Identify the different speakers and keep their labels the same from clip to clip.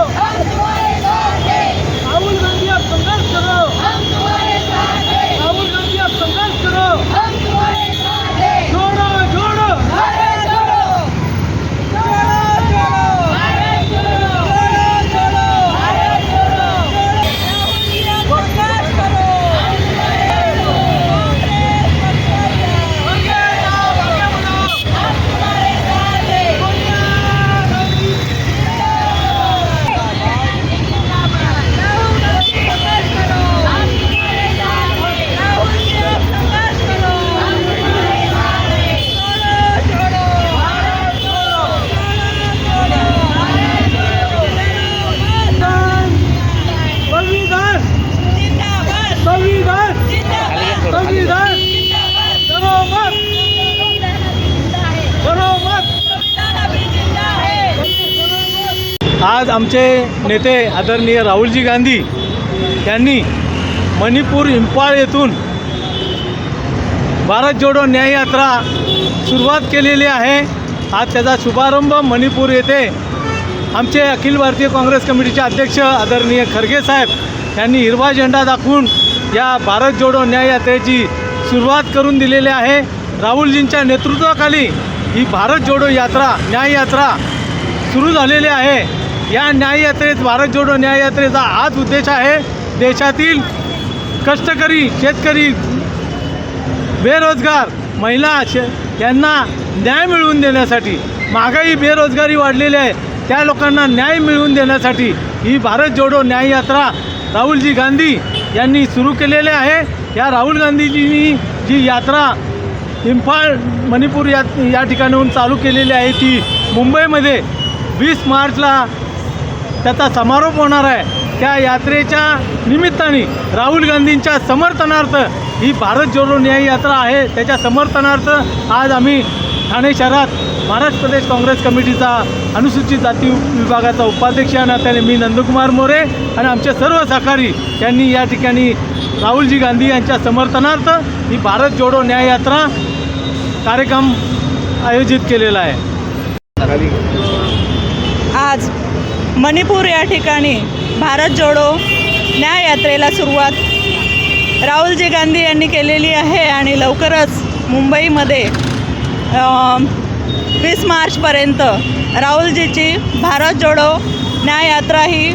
Speaker 1: हम तुम्हारे साथ हैं।
Speaker 2: राहुल गांधी आप संघर्ष करो,
Speaker 1: हम तुम्हारे साथ हैं।
Speaker 2: राहुल गांधी आप संघर्ष करो,
Speaker 1: हम तुम्हारे साथ हैं।
Speaker 2: जोड़ो जोड़ो
Speaker 1: भारत जोड़ो, भारत जोड़ो, भारत जोड़ो, भारत जोड़ो। संघर्ष करो। हम तुम्हारे साथ हैं। संघर्ष करो। हम तुम्हारे साथ हैं। राहुल जी आप संघर्ष करो। हम तुम्हारे साथ हैं। जोड़ो जोड़ो, भारत जोड़ो, भारत जोड़ो।
Speaker 2: संविधान
Speaker 1: जिंदाबाद,
Speaker 2: संविधान
Speaker 1: जिंदाबाद,
Speaker 2: संविधान
Speaker 1: जिंदाबाद।
Speaker 2: करो मत, करो मत।
Speaker 1: संविधान अभी जिंदा है।
Speaker 2: आज आमचे नेते आदरणीय राहुलजी गांधी यांनी मणिपूर इंफाळ येथून भारत जोडो न्याय यात्रा सुरुवात केलेली आहे। आज त्याचा शुभारंभ मणिपूर येथे आमचे अखिल भारतीय काँग्रेस कमिटीचे अध्यक्ष आदरणीय खरगे साहेब यांनी हिरवा झेंडा दाखवून या भारत जोडो न्याय यात्रेची सुरुवात करून दिलेली आहे। राहुलजींच्या नेतृत्वाखाली ही भारत जोडो यात्रा न्याय यात्रा सुरू झालेली आहे। या न्याय यात्रेत भारत जोडो न्याय यात्रेचा हाच उद्देश आहे देशातील कष्टकरी शेतकरी बेरोजगार महिला यांना न्याय मिळवून देण्यासाठी। महागाई बेरोजगारी वाढलेली आहे, त्या लोकांना न्याय मिळवून देण्यासाठी ही भारत जोडो न्याय यात्रा राहुलजी गांधी यांनी सुरू केलेली आहे। या राहुल गांधीजींनी जी यात्रा इंफाळ मणिपूर या ठिकाणाहून चालू केलेली आहे ती मुंबईमध्ये 20 मार्चला त्याचा समारोप होणार आहे। त्या यात्रेच्या निमित्ताने राहुल गांधींच्या समर्थनार्थ ही भारत जोडो न्याय यात्रा आहे। त्याच्या समर्थनार्थ आज आम्ही ठाणे शहरात महाराष्ट्र प्रदेश काँग्रेस कमिटीचा अनुसूचित जाती विभागाचा उपाध्यक्ष या नात्याने मी नंदकुमार मोरे आणि आमचे सर्व सहकारी यांनी या ठिकाणी राहुलजी गांधी यांच्या समर्थनार्थ ही भारत जोडो न्याय यात्रा कार्यक्रम आयोजित केलेला आहे।
Speaker 3: आज मणिपूर या ठिकाणी भारत जोडो न्याय यात्रेला सुरुवात राहुलजी गांधी यांनी केलेली आहे आणि लवकरच मुंबईमध्ये 20 मार्चपर्यंत राहुलजीची भारत जोडो न्याय यात्रा ही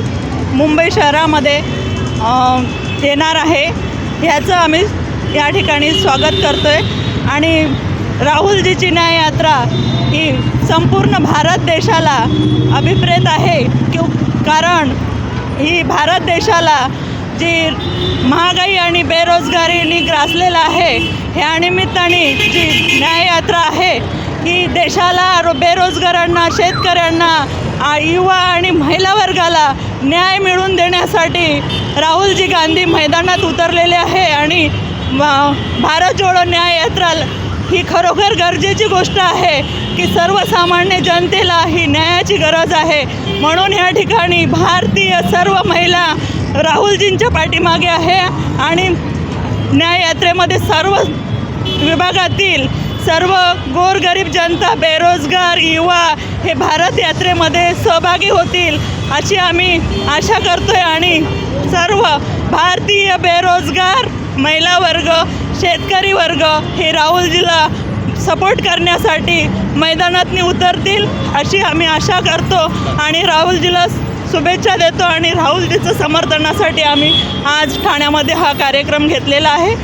Speaker 3: मुंबई शहरामध्ये येणार आहे। ह्याचं आम्ही या ठिकाणी स्वागत करतो आहे आणि राहुलजीची न्याय यात्रा ही संपूर्ण भारत देशाला अभिप्रेत आहे कारण ही भारत देशाला जी महागाई आणि बेरोजगारीने ग्रासलेला आहे ह्या निमित्ताने जी न्याय यात्रा आहे ही देशाला बेरोजगारांना शेतकऱ्यांना युवा आणि महिला वर्गाला न्याय मिळवून देण्यासाठी राहुलजी गांधी मैदानात उतरलेले आहे आणि भारत जोडो न्याय यात्रा ही खरोखर गरजेची गोष्ट आहे की सर्वसामान्य जनतेला ही न्यायाची गरज आहे। म्हणून या ठिकाणी भारतीय सर्व महिला राहुलजींच्या पाठीमागे आहे आणि न्याय यात्रेमध्ये सर्व विभागातील सर्व गोरगरीब जनता बेरोजगार युवा हे भारत यात्रेमध्ये सहभागी होतील अशी आम्ही आशा करतोय आणि सर्व भारतीय बेरोजगार महिला वर्ग शेतकरी वर्ग हे राहुलजीला सपोर्ट करण्यासाठी मैदानात उतरतील अशी आम्ही आशा करतो आणि राहुलजीला शुभेच्छा देतो आणि राहुलजीचं समर्थनासाठी आम्ही आज ठाण्यामध्ये हा कार्यक्रम घेतलेला आहे।